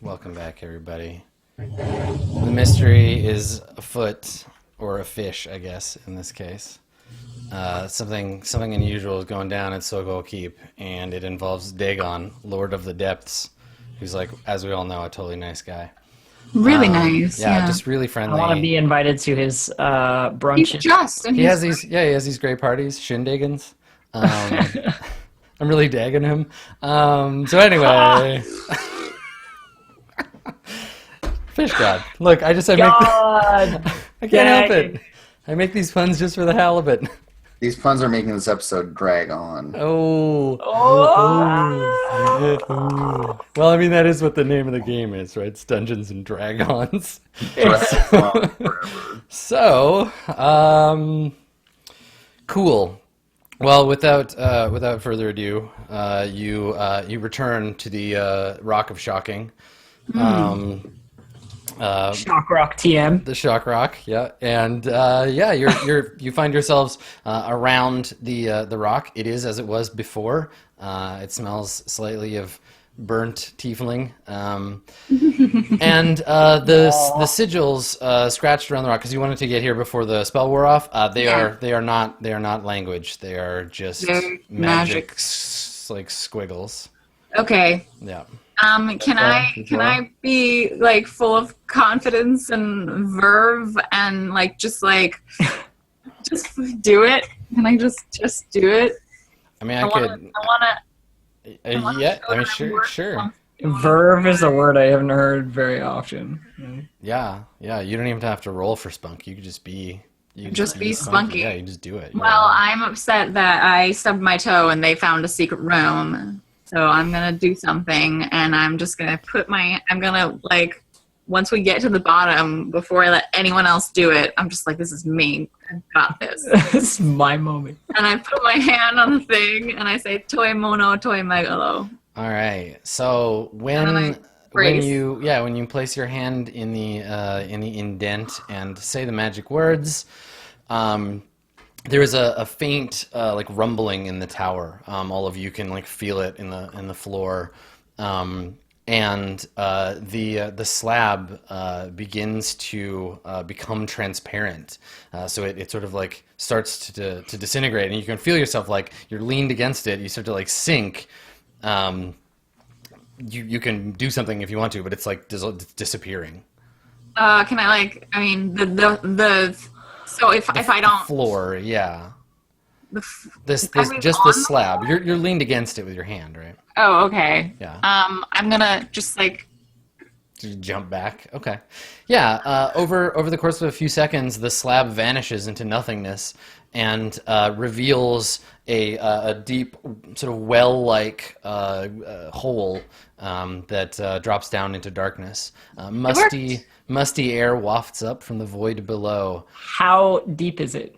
Welcome back, everybody. The mystery is afoot, or a fish, I guess, in this case. Something unusual is going down at Sogol Keep, and it involves Dagon, Lord of the Depths, who's, like, as we all know, a totally nice guy. Really nice. Yeah, just really friendly. I want to be invited to his brunch. He has these great parties, shindigans. I'm really dagging him. So anyway. Fish God. Look, I can't help it. I make these puns just for the halibut. These puns are making this episode drag on. Oh. Well, I mean, that is what the name of the game is, right? It's Dungeons and Dragons. So, cool. Well, without further ado, you return to the Rock of Shocking. Shock Rock TM. The Shock Rock, yeah, and you find yourselves around the rock. It is as it was before. It smells slightly of burnt tiefling, and the sigils scratched around the rock because you wanted to get here before the spell wore off. They are not language. They are just magic like squiggles. Okay. Yeah. Can I be like full of confidence and verve and just do it? Can I just do it? I mean, I want to. Sure. Verve is a word I haven't heard very often. Yeah. You don't even have to roll for spunk. You could just be. Just be spunky. Yeah, you just do it. Well, I'm upset that I stubbed my toe and they found a secret room. So I'm going to do something, and I'm just going to once we get to the bottom, before I let anyone else do it, I'm just like, this is me. I've got this. This is my moment. And I put my hand on the thing, and I say, Toi Mono, Toi Megalo. All right. So when you place your hand in the indent and say the magic words, there is a faint rumbling in the tower. All of you can feel it in the floor, and the slab begins to become transparent. So it sort of starts to disintegrate, and you can feel yourself you're leaned against it. You start to sink. You can do something if you want to, but it's disappearing. Can I So if I don't floor, yeah. This slab. You're leaned against it with your hand, right? Oh, okay. Yeah. I'm gonna just jump back. Okay. Yeah. Over the course of a few seconds, the slab vanishes into nothingness and reveals a deep sort of well-like hole that drops down into darkness. Musty air wafts up from the void below. How deep is it?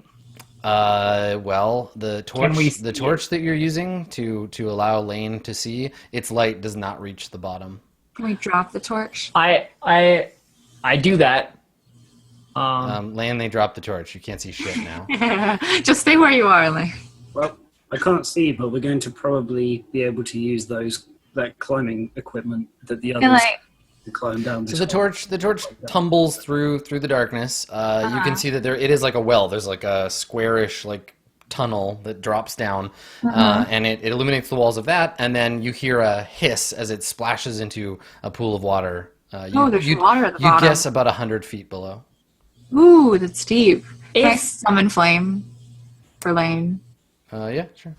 Well, the torch that you're using to allow Lane to see, its light does not reach the bottom. Can we drop the torch? I do that. Lane, they dropped the torch. You can't see shit now. Just stay where you are, Lane. Well, I can't see, but we're going to probably be able to use that climbing equipment that the others climb down. So the torch tumbles through the darkness. You can see that it is like a well. There's a squarish tunnel that drops down, and it illuminates the walls of that. And then you hear a hiss as it splashes into a pool of water. There's water at the bottom. You guess about 100 feet below. Ooh, that's deep. Can I summon flame for Lane? Yeah, sure.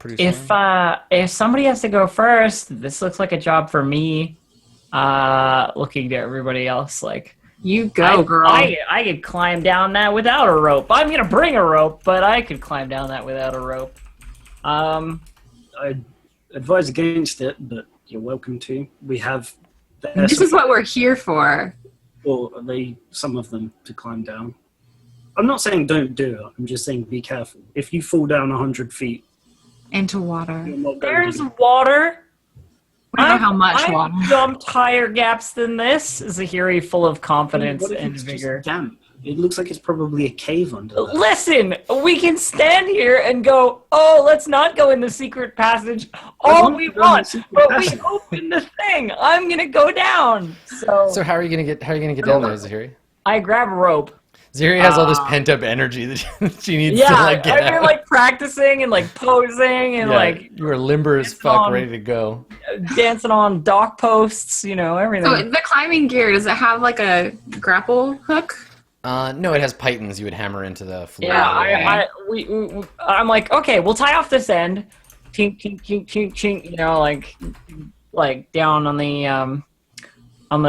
If somebody has to go first, this looks like a job for me. Looking at everybody else, you go, girl. I could climb down that without a rope. I'm gonna bring a rope, but I could climb down that without a rope. I advise against it, but you're welcome to. We have. This is what we're here for. Or some of them to climb down. I'm not saying don't do it. I'm just saying be careful. If you fall down 100 feet into water, there's water. I don't know how much water. I've jumped higher gaps than this. Zahiri full of confidence and vigor. Damp. It looks like it's probably a cave under there. Listen, we can stand here and go, oh, let's not go in the secret passage all we want, but we open the thing. I'm going to go down. So how are you going to get down there, Zahiri? I grab a rope. Zahiri has all this pent-up energy that she needs to get I've been out. practicing and posing and you are limber as fuck, ready to go. Dancing on dock posts, everything. So the climbing gear, does it have a grapple hook? No, it has pythons you would hammer into the floor. Yeah, I'm like, okay, we'll tie off this end, chink, chink, chink, chink, chink, like down on the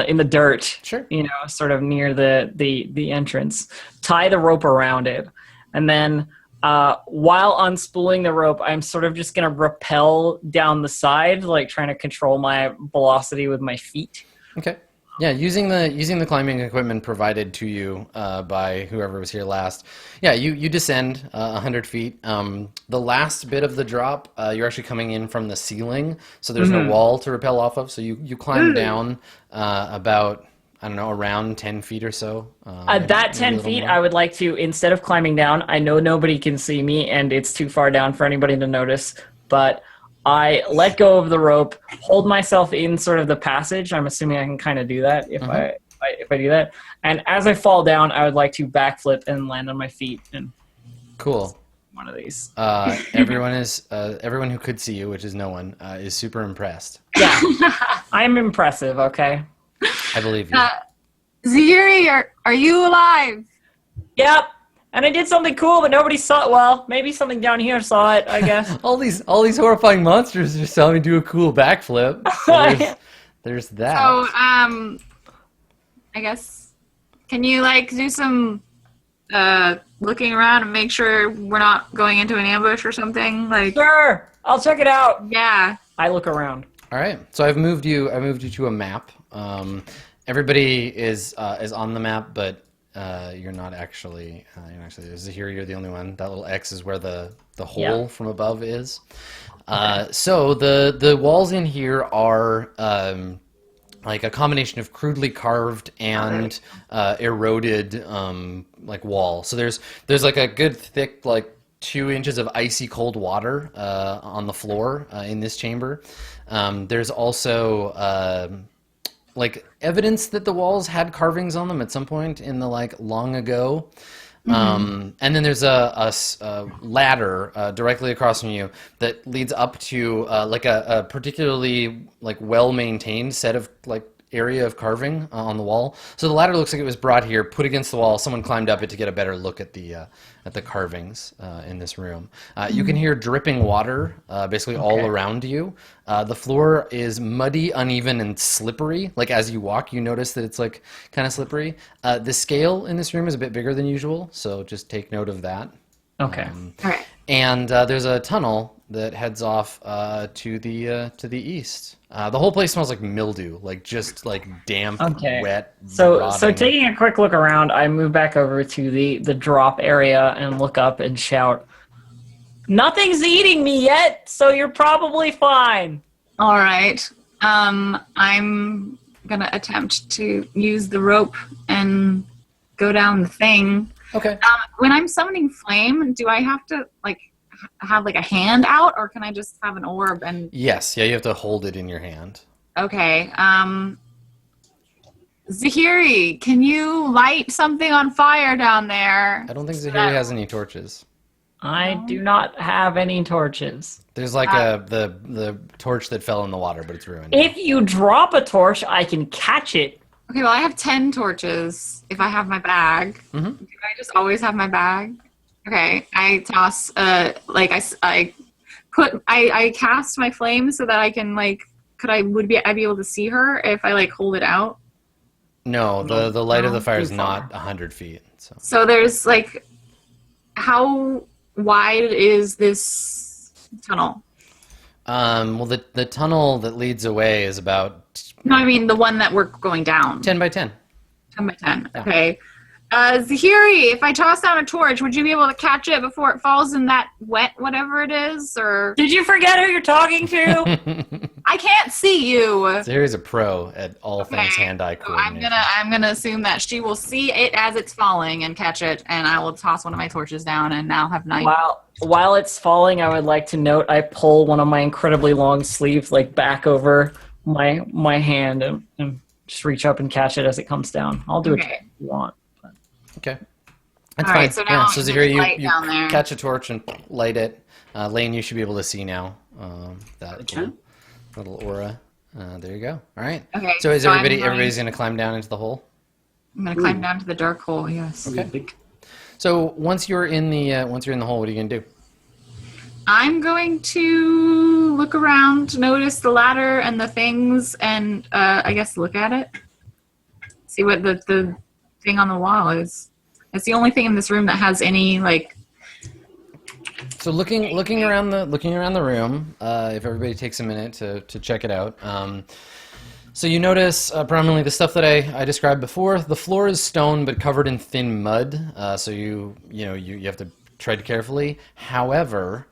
in the dirt. Sure. Sort of near the entrance. Tie the rope around it, and then while unspooling the rope, I'm sort of just gonna rappel down the side, trying to control my velocity with my feet. Okay. Yeah, using the climbing equipment provided to you by whoever was here last. Yeah, you descend 100 feet. The last bit of the drop, you're actually coming in from the ceiling, so there's no wall to rappel off of. So you climb down about, I don't know, around 10 feet or so. That 10 feet, more. I would like to, instead of climbing down, I know nobody can see me and it's too far down for anybody to notice, but I let go of the rope, hold myself in sort of the passage. I'm assuming I can kind of do that if I do that. And as I fall down, I would like to backflip and land on my feet. And cool. One of these. Everyone who could see you, which is no one, is super impressed. Yeah, I'm impressive. Okay. I believe you. Zahiri, are you alive? Yep. And I did something cool, but nobody saw it. Well, maybe something down here saw it, I guess. all these horrifying monsters just saw me do a cool backflip. So there's that. So, I guess, can you do some looking around and make sure we're not going into an ambush or something? Sure, I'll check it out. Yeah. I look around. All right. So I moved you to a map. Everybody is on the map, but you're not actually. Zahiri, you're the only one. That little X is where the hole from above is. So the walls in here are a combination of crudely carved and eroded wall. So there's a good thick 2 inches of icy cold water on the floor in this chamber. There's also evidence that the walls had carvings on them at some point in the long ago. And then there's a ladder directly across from you that leads up to a particularly well-maintained set of area of carving on the wall. So the ladder looks like it was brought here, put against the wall. Someone climbed up it to get a better look at the carvings in this room. You can hear dripping water basically all around you. The floor is muddy, uneven, and slippery. As you walk, you notice that it's kind of slippery. The scale in this room is a bit bigger than usual, so just take note of that. Okay. All right. And there's a tunnel that heads off to the east. The whole place smells like mildew, just damp, wet. So rotting. Taking a quick look around, I move back over to the drop area and look up and shout, "Nothing's eating me yet, so you're probably fine." All right. I'm gonna attempt to use the rope and go down the thing. Okay. When I'm summoning flame, do I have to have a hand out, or can I just have an orb and? Yes. Yeah, you have to hold it in your hand. Okay. Zahiri, can you light something on fire down there? I don't think Zahiri has any torches. I do not have any torches. There's the torch that fell in the water, but it's ruined. If you drop a torch, I can catch it. Okay, well, I have 10 torches if I have my bag. Do I just always have my bag? Okay, I toss, I cast my flame so that I can, would I be able to see her if I, hold it out? No, the light of the fire is not 100 feet. So there's, how wide is this tunnel? Well, the tunnel that leads away is about... No, I mean the one that we're going down. 10 by 10. 10 by 10, okay. Zahiri, if I toss down a torch, would you be able to catch it before it falls in that wet whatever it is? Or did you forget who you're talking to? I can't see you. Zahiri's a pro at all things hand-eye So coordination. I'm gonna assume that she will see it as it's falling and catch it, and I will toss one of my torches down and now have night. While it's falling, I would like to note I pull one of my incredibly long sleeves like back over my hand and just reach up and catch it as it comes down. I'll do it if you want. Okay. That's All fine. right, so now so there's Zahiri, light you down there. catch a torch and light it. Lane, you should be able to see now. That little aura. There you go. All right. Okay. So is everybody's going to climb down into the hole? I'm gonna climb down to the dark hole. Yes. Okay. So once you're in the hole, what are you going to do? I'm going to look around, notice the ladder and the things, and I guess look at it. See what the thing on the wall is. It's the only thing in this room that has any like. So looking around the room, if everybody takes a minute to check it out. So you notice prominently the stuff that I described before. The floor is stone but covered in thin mud. So you have to tread carefully. However,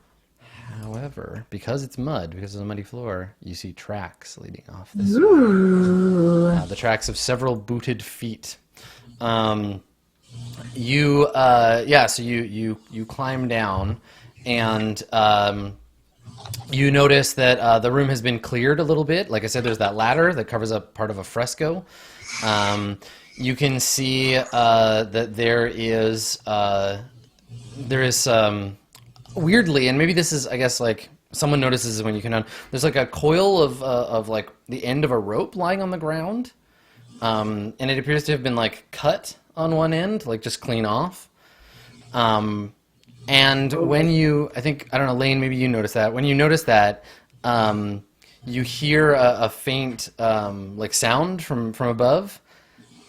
because it's mud, because of the muddy floor, you see tracks leading off this way. The tracks of several booted feet. So you climb down, and you notice that the room has been cleared a little bit. Like I said, there's that ladder that covers up part of a fresco. You can see that there is weirdly, and maybe this is, I guess, like someone notices when you come down. There's like a coil of like the end of a rope lying on the ground, and it appears to have been like cut on one end, like just clean off. And when you, I don't know, Lane, maybe you notice that. When you notice that, you hear a faint like sound from above.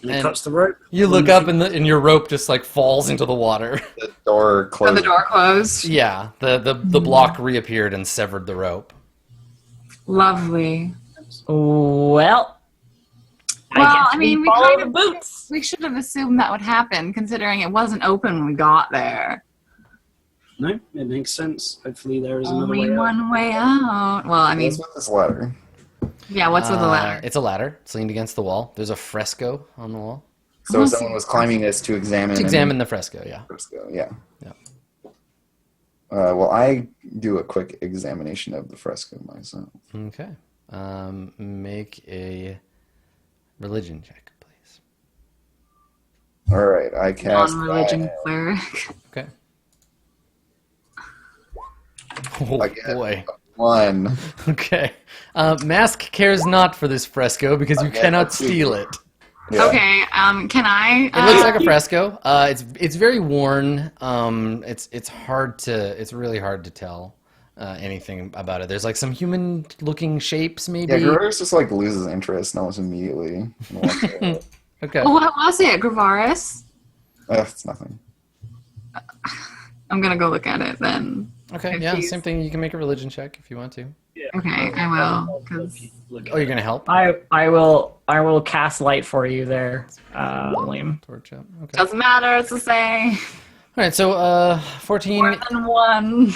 And it cuts the rope. You look up and your rope just like falls into the water. The door closed. The door closed. Yeah, the block reappeared and severed the rope. Lovely. Well, I mean, boots. We should have assumed that would happen, considering it wasn't open when we got there. No, it makes sense. Hopefully there is another Only way out. one way out. Well, I mean, What's with this ladder? yeah, what's with the ladder? It's a ladder. It's leaned against the wall. There's a fresco on the wall. So someone was climbing this to examine. The fresco, yeah. Fresco, yeah. Yeah. Well, I do a quick examination of the fresco myself. Okay. Make a religion check, please. All right, I cast Non-religion cleric. Okay. Oh, I get boy. 1. Okay. Mask cares not for this fresco because you cannot steal it. Yeah. Okay, can I? It looks like a fresco. It's very worn. It's really hard to tell anything about it. There's like some human-looking shapes, maybe. Yeah, Gravaris just like loses interest almost immediately. Okay. Well, what was it, Gravaris? It's nothing. I'm gonna go look at it then. Okay. Yeah. Same thing. You can make a religion check if you want to. Yeah. Okay, I will. 'Cause Oh, you're gonna help. I will cast light for you there, Liam. Torch up. Okay. doesn't matter. It's the same. All right. So 14. More than one.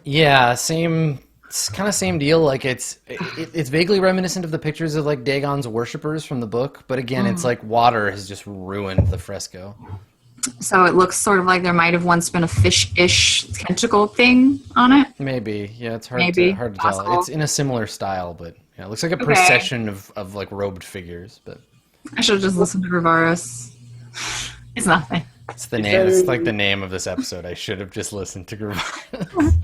Yeah. Same. It's kind of same deal. Like it's vaguely reminiscent of the pictures of like Dagon's worshippers from the book, but again, it's like water has just ruined the fresco. So it looks sort of like there might have once been a fish-ish tentacle thing on it. Maybe. Yeah. It's hard Maybe. to tell. Possible. It's in a similar style, but yeah, it looks like a procession of like robed figures. But I should have just listened to Gravaris. It's nothing. it's the name. It's like the name of this episode. I should have just listened to Gravaris.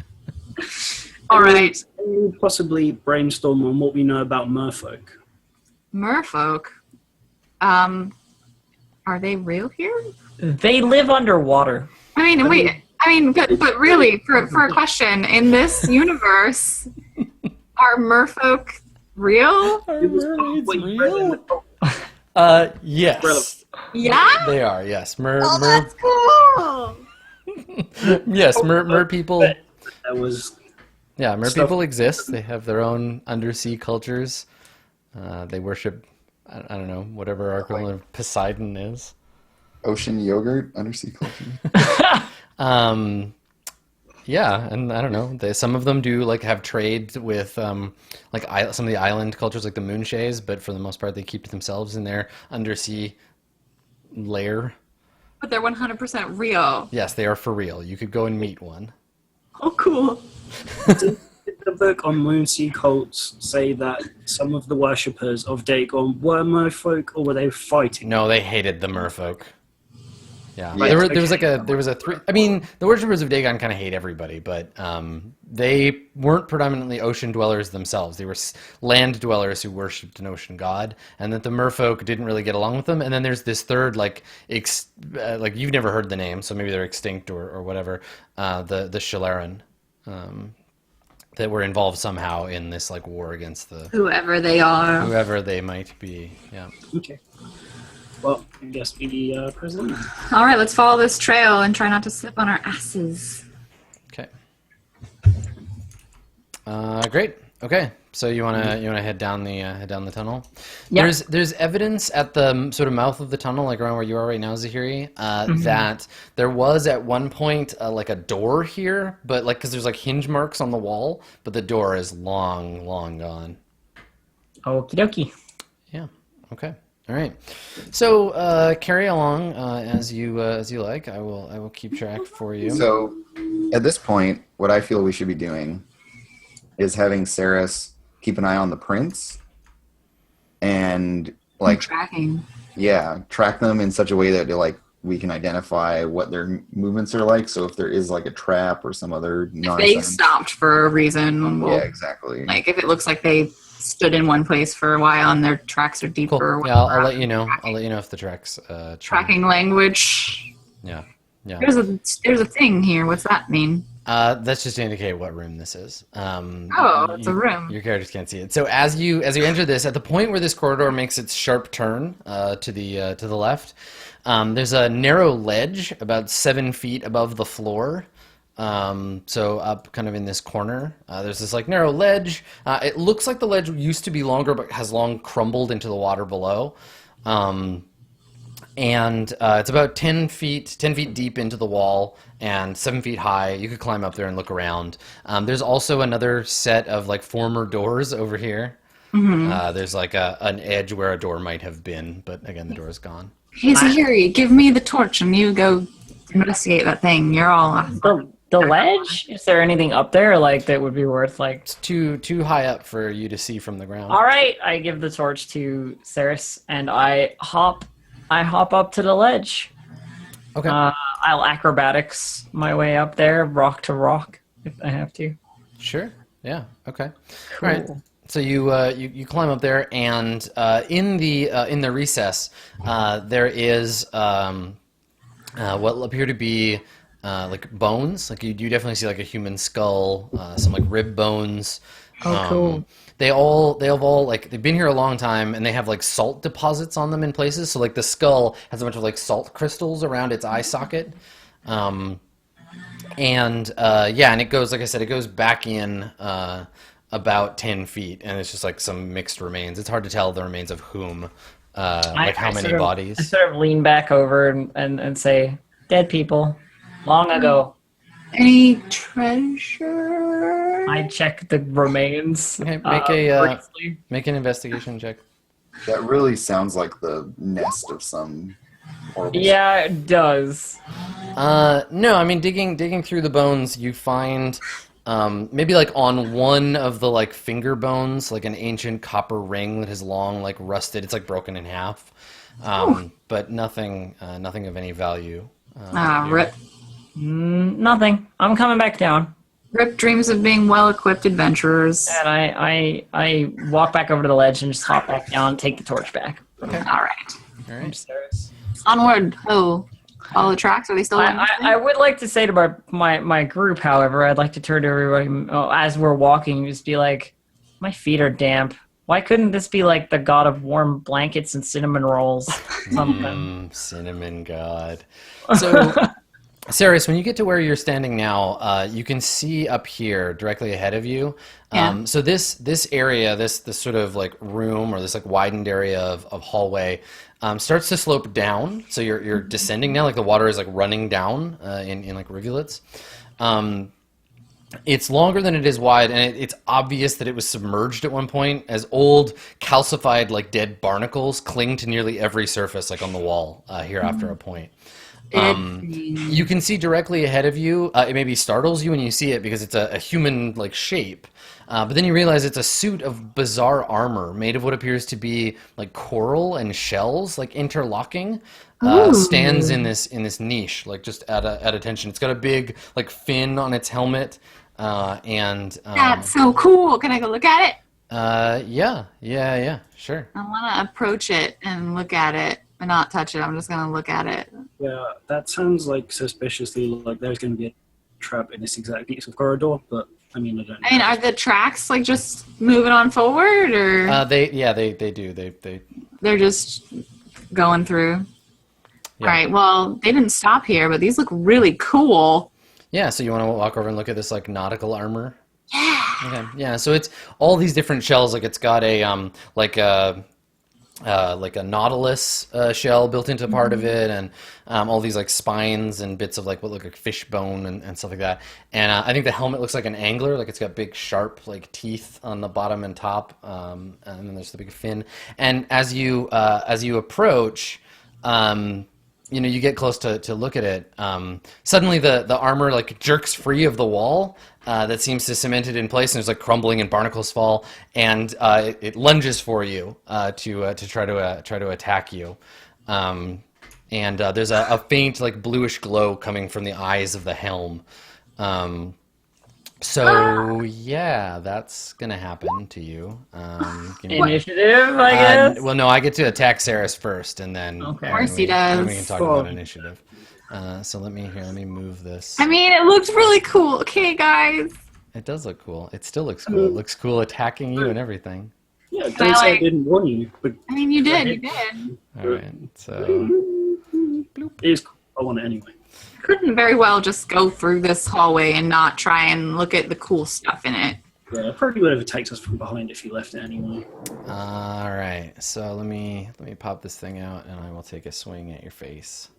All right. Can we possibly brainstorm on what we know about merfolk? Merfolk. Are they real here? They live underwater. I mean, but really, for a question, in this universe, are merfolk real? Yes. Yeah? They are, yes. That's cool! Yes, mer people. That was Yeah, mer stuff. people exist. They have their own undersea cultures. They worship, I don't know, whatever our equivalent of Poseidon is. Ocean yogurt, undersea culture. Yeah, and I don't know. Some of them do like have trade with some of the island cultures, like the Moonshays, but for the most part, they keep to themselves in their undersea lair. But they're 100% real. Yes, they are for real. You could go and meet one. Oh, cool. Did the book on Moonsea cults say that some of the worshippers of Dagon were merfolk, or were they fighting? No, they hated the merfolk. Yeah, Right. there was a three. I mean, the worshippers of Dagon kind of hate everybody, but they weren't predominantly ocean dwellers themselves. They were land dwellers who worshipped an ocean god, and that the merfolk didn't really get along with them. And then there's this third, like you've never heard the name, so maybe they're extinct or whatever. The Shalaran, that were involved somehow in this like war against whoever they might be. Yeah. Okay. Well, I guess we press on. All right, let's follow this trail and try not to slip on our asses. Okay. Great. Okay. So you wanna head down the tunnel? Yep. There's evidence at the sort of mouth of the tunnel, like around where you are right now, Zahiri, that there was at one point like a door here, but like because there's like hinge marks on the wall, but the door is long gone. Okie dokie. Yeah. Okay. All right. So carry along as you like. I will keep track for you. So at this point, what I feel we should be doing is having Saris keep an eye on the prints and like Tracking. Yeah, track them in such a way that we can identify what their movements are like. So if there is like a trap or some other nonsense. If they stopped for a reason. Yeah, exactly. Like if it looks like they stood in one place for a while and their tracks are deeper. Cool. Yeah, I'll let you know. I'll let you know if the tracks. Tracking language. Yeah. There's a thing here. What's that mean? That's just to indicate what room this is. It's a room. Your characters can't see it. So as you enter this, at the point where this corridor makes its sharp turn to the left, there's a narrow ledge about 7 feet above the floor. So up kind of in this corner, there's this like narrow ledge. It looks like the ledge used to be longer, but has long crumbled into the water below. And it's about 10 feet deep into the wall and 7 feet high. You could climb up there and look around. There's also another set of like former doors over here. Mm-hmm. There's like an edge where a door might have been, but again, the door is gone. Hey, Zahiri, give me the torch and you go investigate that thing. You're all... The ledge? Is there anything up there like that would be worth like... It's too high up for you to see from the ground. All right, I give the torch to Saris and I hop up to the ledge. Okay. I'll acrobatics my way up there, rock to rock, if I have to. Sure. Yeah. Okay. Cool. All right. So you climb up there, and in the recess, there is what appear to be like bones. Like you definitely see like a human skull, some like rib bones. Oh, cool. They've all like they've been here a long time, and they have like salt deposits on them in places. So like the skull has a bunch of like salt crystals around its eye socket, and it goes, like I said, it goes back in about 10 feet, and it's just like some mixed remains. It's hard to tell the remains of whom, like how many bodies. I sort of lean back over and say, "Dead people, long ago." Any treasure? I check the remains. Okay, make an investigation check. That really sounds like the nest of some horrible... Yeah, it does. No, I mean digging through the bones, you find maybe like on one of the like finger bones, like an ancient copper ring that has long like rusted. It's like broken in half, but nothing of any value. Rip. Nothing. I'm coming back down. Rip dreams of being well-equipped adventurers. And I walk back over to the ledge and just hop back down and take the torch back. Okay. All right. Upstairs. Onward. Oh, all the tracks. Are they still? I would like to say to my group, however, I'd like to turn to everybody as we're walking, just be like, my feet are damp. Why couldn't this be like the god of warm blankets and cinnamon rolls? Something. Cinnamon god. So. Saris, when you get to where you're standing now, you can see up here directly ahead of you. So this area, this sort of like room or this like widened area of hallway starts to slope down. So you're descending now, like the water is like running down in like rivulets. It's longer than it is wide, and it's obvious that it was submerged at one point, as old, calcified, like dead barnacles cling to nearly every surface, like on the wall here after a point. You can see directly ahead of you. It maybe startles you when you see it because it's a human-like shape. But then you realize it's a suit of bizarre armor made of what appears to be like coral and shells, like interlocking. Stands in this niche, like just at attention. It's got a big like fin on its helmet, and that's so cool. Can I go look at it? Yeah, sure. I want to approach it and look at it, and not touch it. I'm just gonna look at it. Yeah, that sounds like suspiciously like there's going to be a trap in this exact piece of corridor, but I mean, I don't know. I mean, are the tracks like just moving on forward, or they do. They're just going through. Yeah. All right. Well, they didn't stop here, but these look really cool. Yeah. So you want to walk over and look at this like nautical armor? Yeah. Okay. Yeah. So it's all these different shells. Like it's got a like a nautilus shell built into part of it, and all these like spines and bits of like what look like fish bone and stuff like that. And I think the helmet looks like an angler, like it's got big sharp like teeth on the bottom and top, and then there's the big fin. And as you approach, you get close to look at it. Suddenly the armor like jerks free of the wall that seems to cement it in place, and there's like crumbling and barnacles fall, and it lunges for you to try to attack you. And there's a faint like bluish glow coming from the eyes of the helm. Yeah, that's gonna happen to you. Initiative, I guess. Well, no, I get to attack Saris first, and then Of course he does. then we can talk about initiative. So let me move this. I mean, it looks really cool. Okay, guys. It does look cool. It still looks cool. It looks cool attacking you and everything. Yeah, don't say I didn't warn you. But I mean, you did. You did. All right. So it is cool. I want it anyway. Couldn't very well just go through this hallway and not try and look at the cool stuff in it. Yeah, probably whatever takes us from behind if you left it anyway. all right. So let me pop this thing out, and I will take a swing at your face.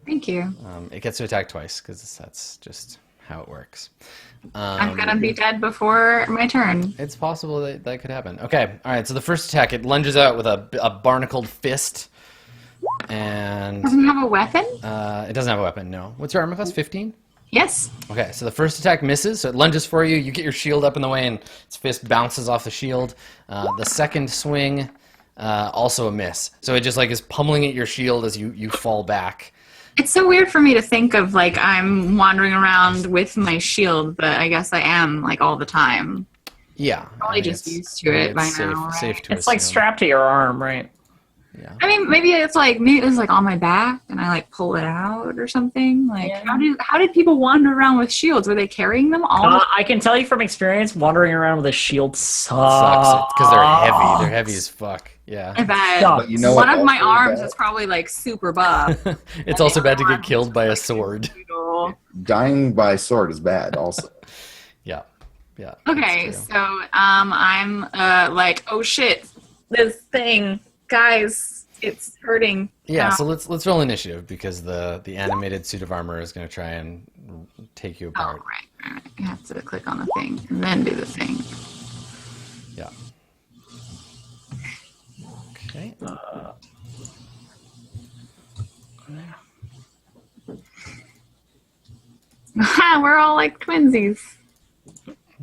Thank you. It gets to attack twice because that's just how it works. I'm gonna be dead before my turn. It's possible that could happen. Okay. All right. So the first attack, it lunges out with a barnacled fist. And Doesn't have a weapon? it doesn't have a weapon, no. What's your armor class? 15? Yes. Okay, so the first attack misses, so it lunges for you. You get your shield up in the way, and its fist bounces off the shield. The second swing, also a miss. So it just like is pummeling at your shield as you fall back. It's so weird for me to think of like I'm wandering around with my shield, but I guess I am like all the time. Yeah. Probably just used to it by now, right? Safe to It's like assume. strapped to your arm, right? Yeah. I mean, maybe it's like on my back, and I like pull it out or something. Like, how did people wander around with shields? Were they carrying them all? I can tell you from experience, wandering around with a shield sucks. Sucks because they're heavy. They're heavy as fuck. Yeah. I bet. But you know One what of my also arms bad? is probably like super buff. It's also bad to get killed by a sword. Dying by sword is bad also. Yeah. Yeah. Okay, that's true. so I'm like, oh shit, this thing, guys, it's hurting. Yeah, Ow. so let's roll initiative because the animated suit of armor is going to try and take you Oh, apart. right. You have to click on the thing and then do the thing. Yeah. Okay. We're all like twinsies.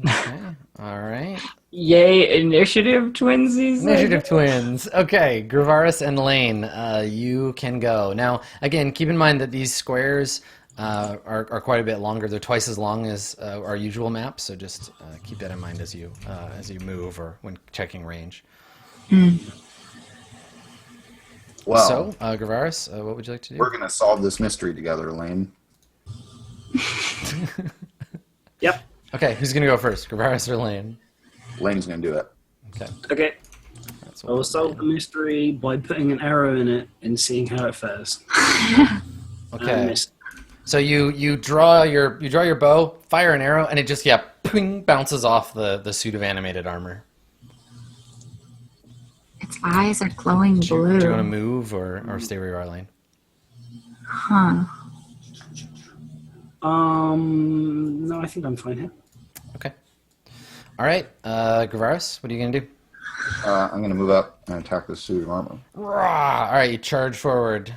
Okay. All right. Yay, initiative twinsies. Initiative twins. Okay, Gravaris and Lane, you can go. Now, again, keep in mind that these squares are quite a bit longer. They're twice as long as our usual maps, so just keep that in mind as you move or when checking range. Well, So, Gravaris, what would you like to do? we're gonna solve this mystery together, Lane. Yep. Okay, who's going to go first, Gravaris or Lane? Lane's gonna do it. Okay. Okay. That's I will solve the mystery by putting an arrow in it and seeing how it fares. Okay. Miss. So you draw your bow, fire an arrow, and it just ping, bounces off the suit of animated armor. Its eyes are glowing blue. Do you want to move or stay where you are, Lane? Huh. No, I think I'm fine here. Okay. All right, Gravaris, what are you gonna do? I'm going to move up and attack the suit of armor. Rah! All right, you charge forward.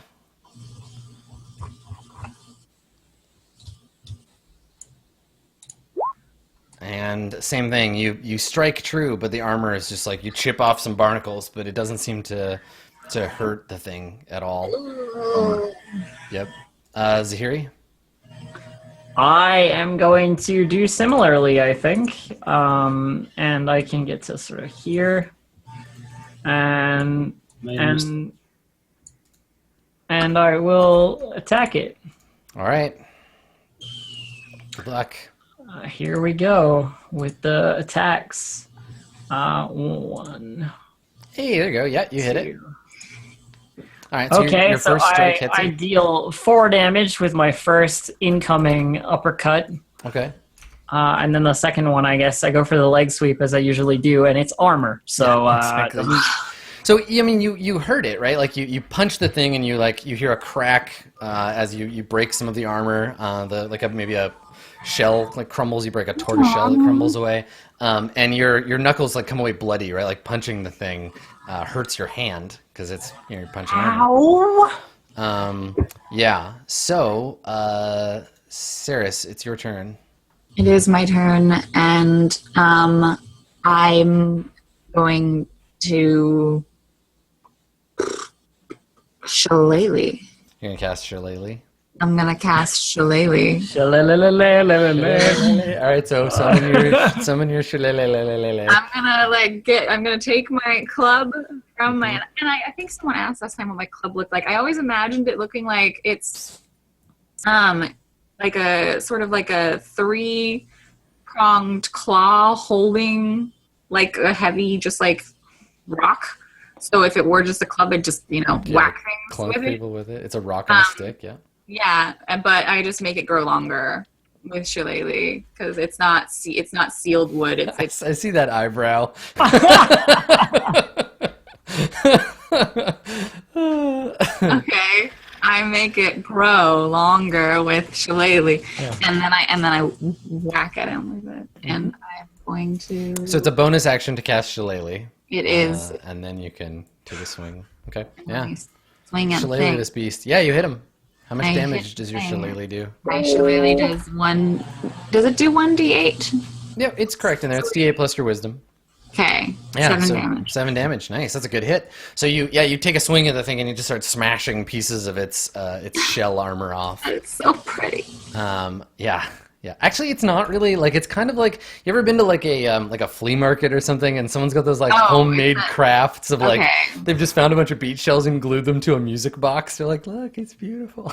And same thing, you strike true, but the armor is just like you chip off some barnacles, but it doesn't seem to hurt the thing at all. Yep. Zahiri? I am going to do similarly, I think. And I can get to sort of here. And I will attack it. All right. Good luck. Here we go with the attacks. 1. Hey, there you go. Yeah, you hit it. All right, so okay, your so first strike hits I it. deal 4 damage with my first incoming uppercut. Okay. And then the second one, I guess, I go for the leg sweep as I usually do, and it's armor. So, Yeah, exactly. So I mean, you heard it, right? Like you punch the thing, and you hear a crack as you break some of the armor. Maybe a shell like crumbles. You break a tortoise shell, it crumbles away, and your knuckles like come away bloody, right? Like punching the thing hurts your hand because it's you're punching armor. Ow! Yeah. So, Saris, it's your turn. It is my turn, and I'm going to Shillelagh. You're gonna cast Shillelagh. I'm gonna cast Shillelagh. All right, so summon your Shillelagh. I'm gonna take my club from my, and I think someone asked last time what my club looked like. I always imagined it looking like it's like a sort of like a 3-pronged claw holding like a heavy just like rock. So if it were just a club, it'd just whack things Clunk with it. people with it. It's a rock on a stick. Yeah. Yeah, but I just make it grow longer with Shillelagh because it's not sealed wood. It's I see that eyebrow. okay. I make it grow longer with Shillelagh, and then I whack at him with it, and I'm going to. So it's a bonus action to cast Shillelagh. It is, and then you can take a swing. Okay. Yeah. Swing at Shillelagh this beast. Yeah, you hit him. How much damage does your Shillelagh do? My Shillelagh does 1. Does it do 1d8? Yeah, it's correct in there. It's D8 plus your wisdom. Okay. Yeah, 7 damage. 7 damage. Nice. That's a good hit. So you take a swing at the thing and you just start smashing pieces of its shell armor off. It's so pretty. Yeah. Actually, it's not really like it's kind of like you ever been to like a flea market or something, and someone's got those like homemade crafts of like they've just found a bunch of beach shells and glued them to a music box. They're like, look, it's beautiful.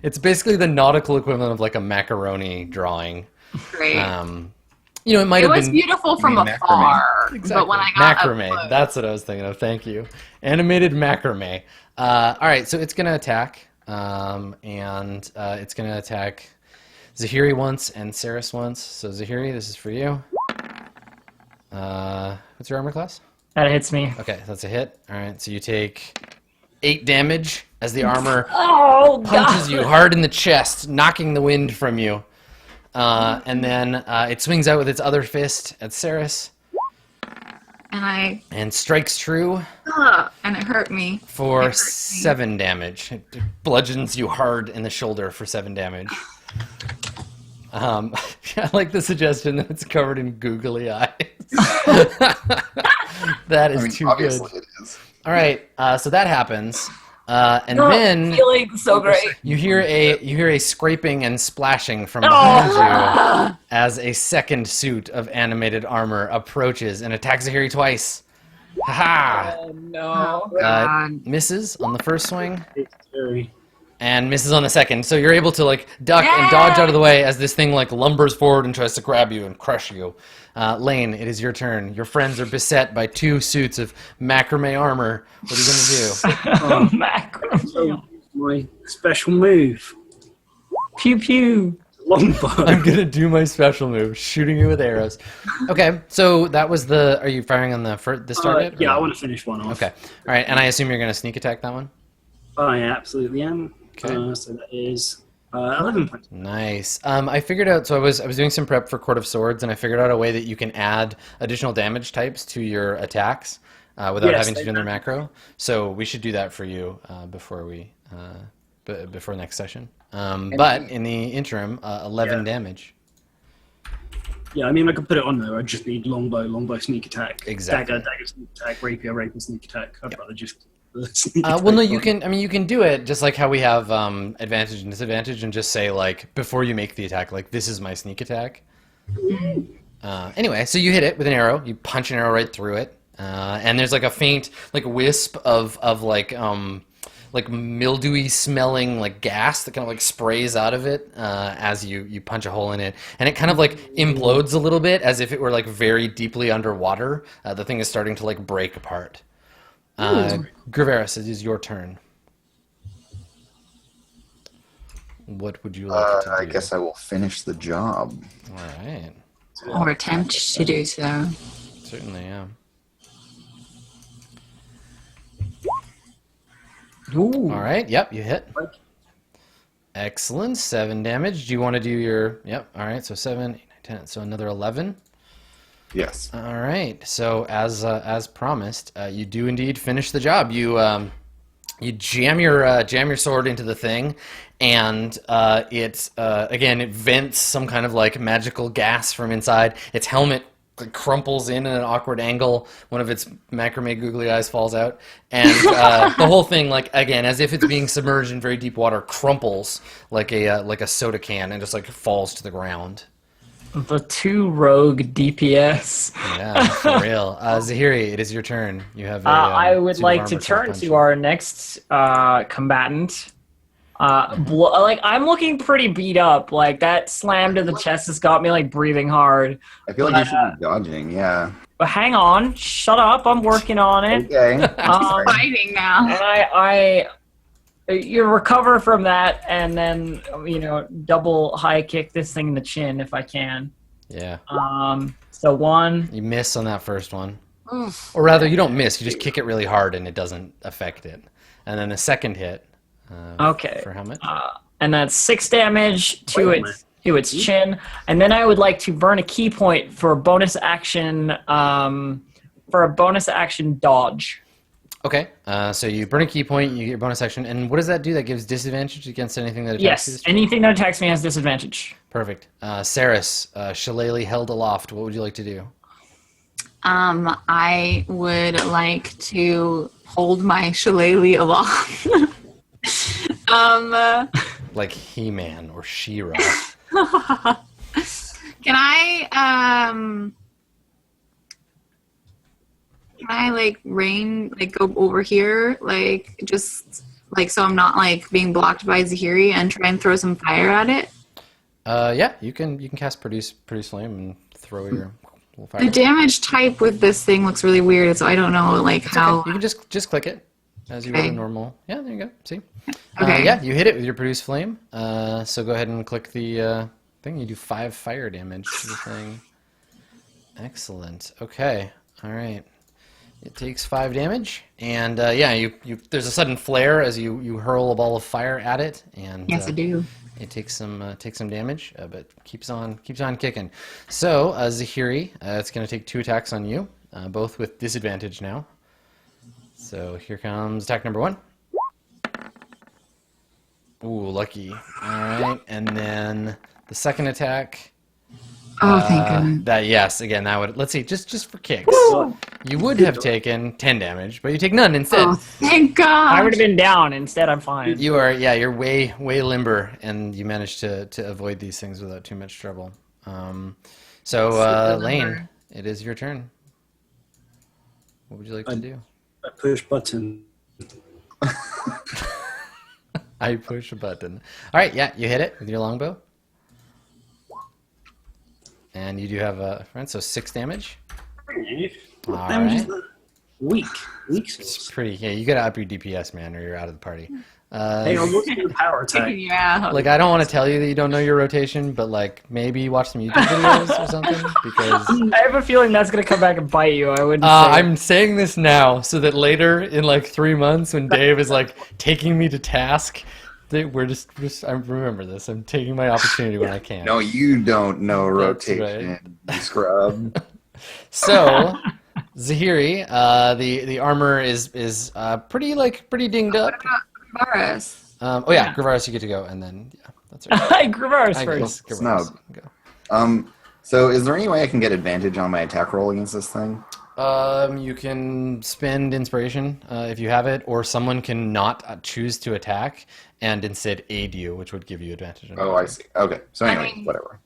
It's basically the nautical equivalent of like a macaroni drawing. Great. It might have been beautiful from afar, exactly. But when I got macrame, that's what I was thinking of. Thank you. Animated macrame. All right, so it's gonna attack, and it's gonna attack Zahiri once and Saris once. So Zahiri, this is for you. What's your armor class? That hits me. Okay, that's a hit. All right, so you take 8 damage as the armor punches you hard in the chest, knocking the wind from you. And then it swings out with its other fist at Saris. And strikes true. And it hurt me. For 7 damage. It bludgeons you hard in the shoulder for 7 damage. I like the suggestion that it's covered in googly eyes. That is too good. It is. All right, so that happens. And then feeling so great. You hear a scraping and splashing from behind you as a second suit of animated armor approaches and attacks Zahiri twice. Ha! Oh no! Misses on the first swing. It's scary. And misses on the second. So you're able to like duck and dodge out of the way as this thing like lumbers forward and tries to grab you and crush you. Lane, it is your turn. Your friends are beset by 2 suits of macrame armor. What are you going to do? Macrame. So my special move. Pew pew. Longbow. I'm going to do my special move, shooting you with arrows. Okay, so that was the... Are you firing on this target? Yeah, I want to finish one off. Okay. All right, and I assume you're going to sneak attack that one? I absolutely am. Okay. So that is 11 points. Nice. I figured out. So I was doing some prep for Court of Swords, and I figured out a way that you can add additional damage types to your attacks without having to do their macro. So we should do that for you before next session. But in the interim, 11 damage. Yeah, I mean, I could put it on there. I just need longbow, sneak attack. Exactly. Dagger, sneak attack, rapier, sneak attack. I'd rather just well, no, you can. I mean, you can do it just like how we have advantage and disadvantage, and just say like before you make the attack, like this is my sneak attack. Anyway, so you hit it with an arrow. You punch an arrow right through it, and there's like a faint like wisp of like mildewy smelling like gas that kind of like sprays out of it as you punch a hole in it, and it kind of like implodes a little bit as if it were like very deeply underwater. The thing is starting to like break apart. Graveris, it is your turn. What would you like to do? I guess I will finish the job. All right. Or attempt to do so. Certainly, yeah. Ooh. All right. Yep, you hit. Excellent. 7 damage. Do you want to do your... Yep. All right. So 7, 8, 9, 10. So another 11. Yes. All right. So as promised, you do indeed finish the job. You jam your sword into the thing, and it vents some kind of like magical gas from inside. Its helmet crumples in an awkward angle. One of its macrame googly eyes falls out, and the whole thing, like again, as if it's being submerged in very deep water, crumples like a soda can and just like falls to the ground. The 2 rogue DPS. Yeah, for real. Zahiri, it is your turn. You have. I would like to turn to our next combatant. Like I'm looking pretty beat up. Like that slam to the chest has got me like breathing hard. I feel like you should be dodging. Yeah. But hang on, shut up. I'm working on it. Okay. Fighting now. And you recover from that, and then double high kick this thing in the chin if I can. Yeah. So 1. You miss on that first one. Oof. Or rather, you don't miss. You just kick it really hard, and it doesn't affect it. And then the second hit. Okay. For helmet. And that's 6 damage to its chin, and then I would like to burn a key point for a bonus action. For a bonus action dodge. Okay, so you burn a key point, you get your bonus action, and what does that do? That gives disadvantage against anything that attacks you? Yes, anything that attacks me has disadvantage. Perfect. Saris, shillelagh held aloft. What would you like to do? I would like to hold my shillelagh aloft. Like He-Man or She-Ra. Can I like go over here, like just like so I'm not like being blocked by Zahiri, and try and throw some fire at it? Yeah, you can cast produce flame and throw your little fire. The damage type with this thing looks really weird, so I don't know like how. Okay. You can just click it as you would a normal. Yeah, there you go. See. Okay. Yeah, you hit it with your produce flame. So go ahead and click the thing. You do 5 fire damage to the thing. Excellent. Okay. All right. It takes 5 damage, and there's a sudden flare as you hurl a ball of fire at it, and yes, I do. It takes some damage, but keeps on kicking. So Zahiri, it's going to take 2 attacks on you, both with disadvantage now. So here comes attack number 1. Ooh, lucky. All right, and then the second attack. Oh, thank goodness. Again, that would, let's see, just for kicks. You would have taken 10 damage, but you take none instead. Oh, thank God. I would have been down. Instead, I'm fine. You're way limber, and you managed to avoid these things without too much trouble. So Lane, it is your turn. What would you like to do? I push button. I push a button. All right, yeah, you hit it with your longbow. And you do have a friend, so 6 damage. All right. Weak. It's pretty. Yeah, you gotta up your DPS, man, or you're out of the party. Hey, I'm looking at the power attack. Yeah. Like, I don't want to tell you that you don't know your rotation, but like maybe watch some YouTube videos or something, because I have a feeling that's gonna come back and bite you. I wouldn't. I'm saying this now so that later in like 3 months, when Dave is like taking me to task, I remember this. I'm taking my opportunity when I can. No, you don't know That's rotation, you scrub. So, Zahiri, the armor is pretty dinged up. Varus. Gravaris, you get to go, and then that's right. Gravaris first. Snub. So is there any way I can get advantage on my attack roll against this thing? You can spend inspiration if you have it, or someone can not choose to attack and instead aid you, which would give you advantage. I see. Okay, so anyway, whatever.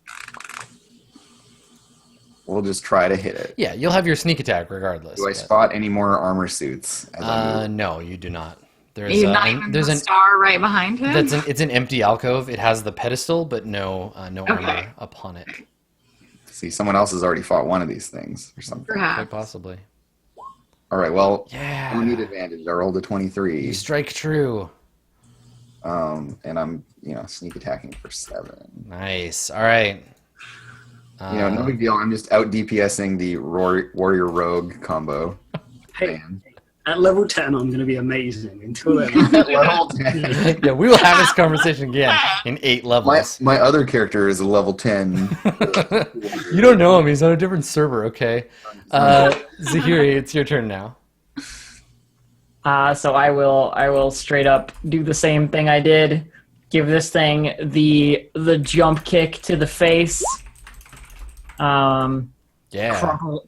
We'll just try to hit it. Yeah, you'll have your sneak attack regardless. Do I spot any more armor suits? No, you do not. There's a star right behind him. It's an empty alcove. It has the pedestal, but no armor upon it. See, someone else has already fought one of these things or something. Perhaps. Quite possibly. All right, well, yeah. I need advantage. I rolled a 23. You strike true. And I'm, sneak attacking for 7. Nice. All right. No big deal. I'm just out DPSing the warrior rogue combo. Hey, at level 10, I'm going to be amazing. Until then, level 10. Yeah, we will have this conversation again in 8 levels. My other character is a level 10. You don't know him. He's on a different server. Okay. Zahiri, it's your turn now. So I will straight up do the same thing I did. Give this thing the jump kick to the face.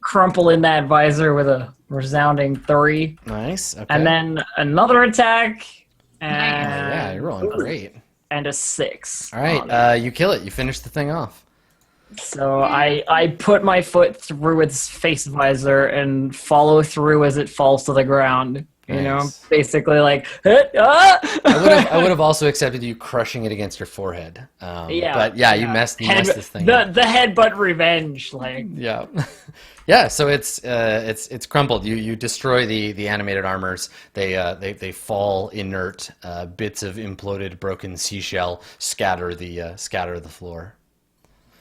Crumple in that visor with a resounding 3. Nice. Okay. And then another attack. And yeah, you're rolling great. And a 6. All right, you kill it. You finish the thing off. So I put my foot through its face visor and follow through as it falls to the ground. Nice. Basically like, I would have also accepted you crushing it against your forehead. But you messed this thing up. The headbutt revenge, like. Yeah. Yeah, so it's crumpled. You destroy the animated armors. They fall inert. Bits of imploded, broken seashell scatter the floor.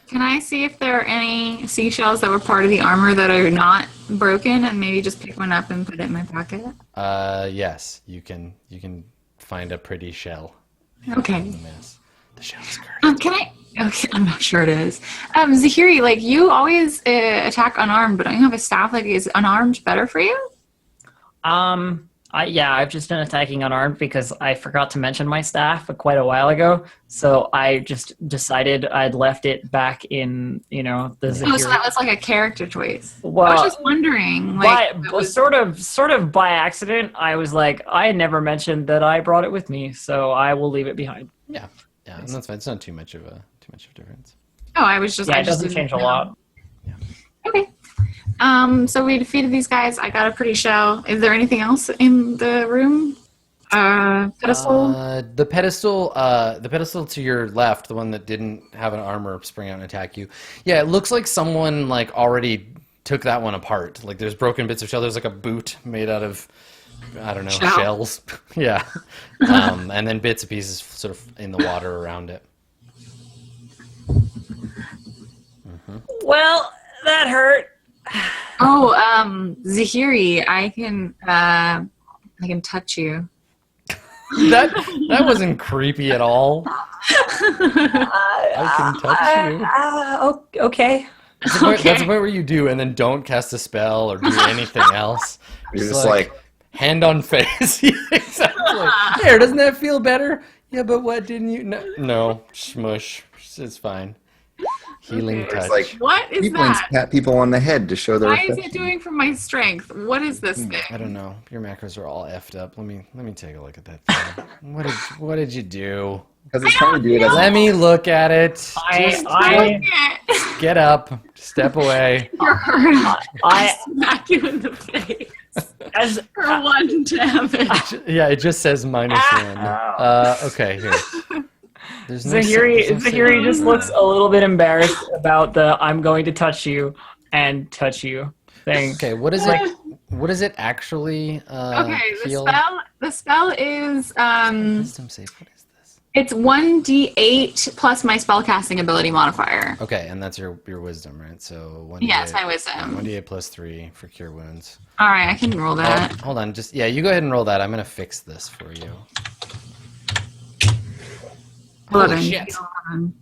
Can I see if there are any seashells that were part of the armor that are not broken, and maybe just pick one up and put it in my pocket? Yes, you can find a pretty shell. Okay. The shell is correct. Can I? Okay, I'm not sure it is. Zahiri, you always attack unarmed, but don't you have a staff? Is unarmed better for you? I've just been attacking unarmed because I forgot to mention my staff quite a while ago. So I just decided I'd left it back in, the Zahiri. Oh, so that was like a character choice. Well, I was just wondering. Sort of by accident, I was like, I never mentioned that I brought it with me, so I will leave it behind. Yeah, and that's fine. It's not too much of a difference. Oh, I was just. Yeah, it doesn't change a lot. Yeah. Okay. So we defeated these guys. I got a pretty shell. Is there anything else in the room? Pedestal? The pedestal to your left, the one that didn't have an armor spring out and attack you. Yeah, it looks like someone already took that one apart. There's broken bits of shell. There's a boot made out of, I don't know, shells. Yeah. And then bits and pieces sort of in the water around it. Mm-hmm. Well, that hurt. Oh, Zahiri, I can touch you. That wasn't creepy at all. I can touch you. Okay. That's the point where you do, and then don't cast a spell or do anything else. You're just like hand on face. Exactly. There, doesn't that feel better? Yeah, but what didn't you? No, smush. It's fine. Healing touch. What is that? Pat people on the head to show their. Why is it doing for my strength? What is this thing? I don't know. Your macros are all effed up. Let me take a look at that thing. What did you do? Because it's trying to do it. Let me look at it. I get up. Step away. You're hurt. I smack you in the face. For 1 damage. Yeah, it just says -1. Okay, here. Zahiri just looks a little bit embarrassed about the "I'm going to touch you and touch you" thing. Okay, what is it? What does it actually heal? The spell is Wisdom save. What is this? It's 1d8 plus my spellcasting ability modifier. Okay, and that's your wisdom, right? So 1d8. Yes, my wisdom. 1d8 plus 3 for cure wounds. All right, I can roll that. Hold on, you go ahead and roll that. I'm gonna fix this for you. Holy 11. shit. 11.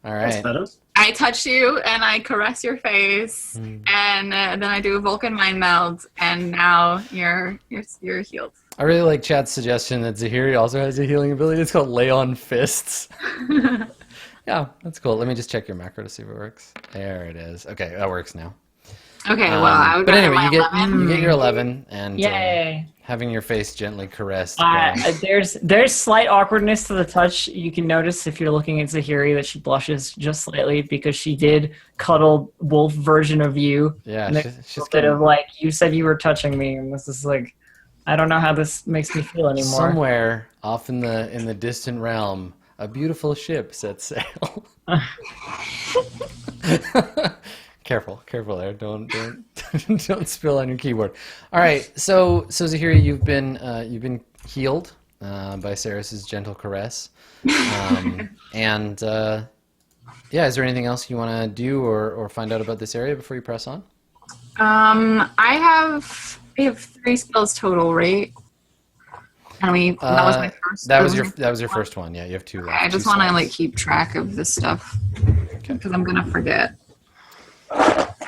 All That's right. better. I touch you and I caress your face, and then I do a Vulcan mind meld, and now you're healed. I really like Chad's suggestion that Zahiri also has a healing ability. It's called Lay on Fists. Yeah, that's cool. Let me just check your macro to see if it works. There it is. Okay, that works now. Okay, well, I would but rather anyway, my 11. you get your 11, and Yay! having your face gently caressed. There's slight awkwardness to the touch. You can notice if you're looking at Zahiri that she blushes just slightly because she did cuddle wolf version of you. Yeah, and she's a bit of like, you said you were touching me, and this is like, I don't know how this makes me feel anymore. Somewhere off in the distant realm, a beautiful ship sets sail. Careful there. Don't don't spill on your keyboard. All right, so Zahiri, you've been healed by Saris's gentle caress, and yeah, is there anything else you want to do or find out about this area before you press on? I have 3 spells total, right? And that was my first. That was your first one. Yeah, you have 2 left. I just want to like keep track of this stuff because I'm gonna forget.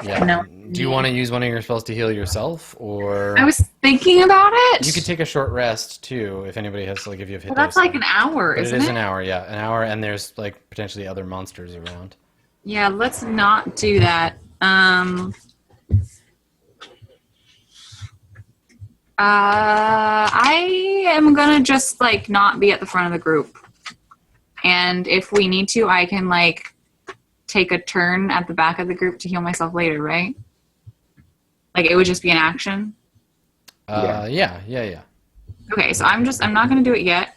Yeah. No. Do you want to use one of your spells to heal yourself, or I was thinking about it. you could take a short rest too if anybody has if you have hit. Well, that's like an hour, but isn't it is an hour, yeah, an hour, and there's like potentially other monsters around. Yeah, let's not do that. I am gonna just like not be at the front of the group, and if we need to, I can like take a turn at the back of the group to heal myself later, right? Like it would just be an action. Yeah. Okay, so I'm not gonna do it yet.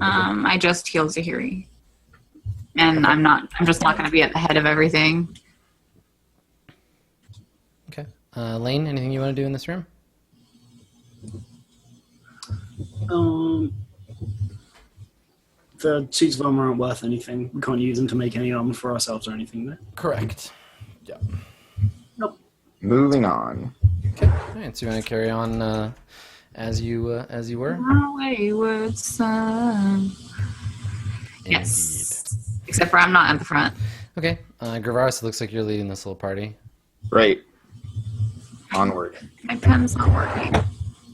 I just healed Zahiri, and I'm just not gonna be at the head of everything. Okay. Lane, anything you want to do in this room? The suits of armor aren't worth anything. We can't use them to make any armor for ourselves or anything there. Correct. Yeah. Nope. Moving on. Okay. All right. So you want to carry on as you were? My wayward son. Yes. Except for I'm not at the front. Okay. Gravaris, it looks like you're leading this little party. Right. Onward. My pen's not working.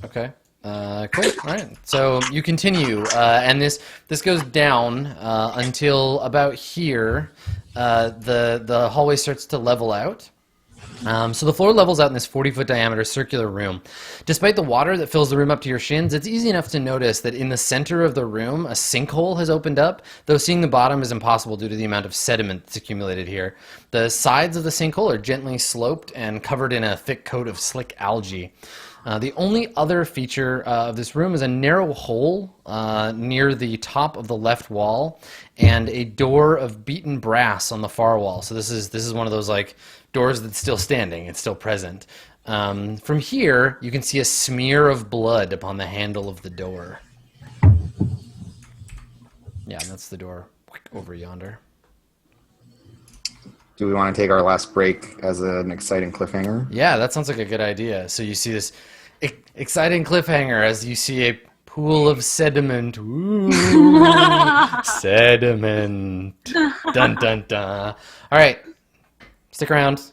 Okay. Cool. All right. So you continue, and this goes down until about here. The hallway starts to level out. So the floor levels out in this 40-foot diameter circular room. Despite the water that fills the room up to your shins, it's easy enough to notice that in the center of the room, a sinkhole has opened up, though seeing the bottom is impossible due to the amount of sediment that's accumulated here. The sides of the sinkhole are gently sloped and covered in a thick coat of slick algae. The only other feature of this room is a narrow hole near the top of the left wall and a door of beaten brass on the far wall. So this is one of those like doors that's still standing. It's still present. From here, you can see a smear of blood upon the handle of the door. Yeah, and that's the door over yonder. Do we want to take our last break as an exciting cliffhanger? Yeah, that sounds like a good idea. So you see this exciting cliffhanger as you see a pool of sediment. Ooh, sediment. Dun, dun, dun. All right. Stick around.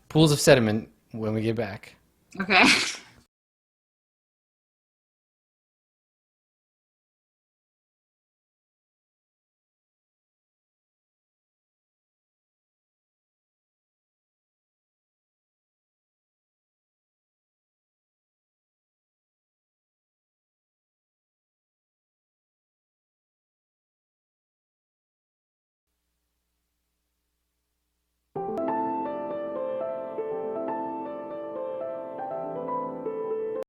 Pools of sediment when we get back. Okay.